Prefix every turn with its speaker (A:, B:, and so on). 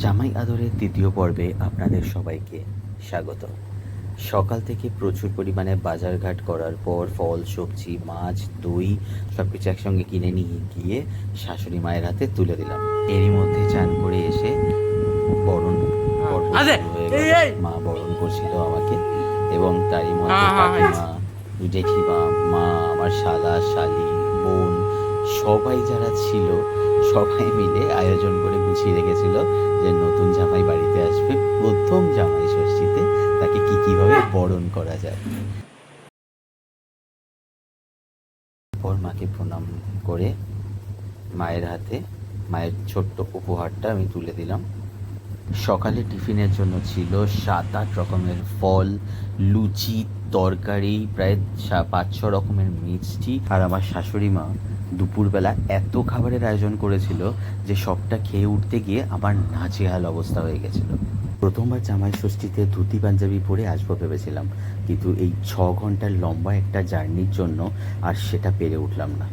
A: জামাই আদরের তৃতীয় পর্বে আপনাদের সবাইকে স্বাগত। সকাল থেকে প্রচুর পরিমাণে বাজারঘাট করার পর ফল, সবজি, মাছ, দই সব কিছু একসঙ্গে কিনে নিয়ে গিয়ে শাশুড়ি মায়ের হাতে তুলে দিলাম। এরই মধ্যে চান করে এসে বরণ পর্ব শুরু হয়ে গেল। মা বরণ করছিল আমাকে এবং তারই মধ্যে কাকিমা, জেঠিমা, মা, আমার শালা, শালি, বোন সবাই যারা ছিল সবাই মিলে আয়োজন করে গুছিয়ে রেখেছিল যে নতুন জামাই বাড়িতে আসবে, প্রথম জামাই ষষ্ঠীতে তাকে কীভাবে বরণ করা যায়। পর মাকে প্রণাম করে মায়ের হাতে মায়ের ছোট্ট উপহারটা আমি তুলে দিলাম। সকালে টিফিনের জন্য ছিল 7-8 রকমের ফল, লুচি, তরকারি, প্রায় 5-6 রকমের মিষ্টি। আর আমার শাশুড়ি মা দুপুরবেলা এত খাবারের আয়োজন করেছিল যে সবটা খেয়ে উঠতে গিয়ে আমার নাজেহাল অবস্থা হয়ে গেছিলো। প্রথমবার জামাই ষষ্ঠীতে ধুতি পাঞ্জাবি পরে আসবো ভেবেছিলাম, কিন্তু এই 6 ঘন্টার লম্বা একটা জার্নির জন্য আর সেটা পেরে উঠলাম না।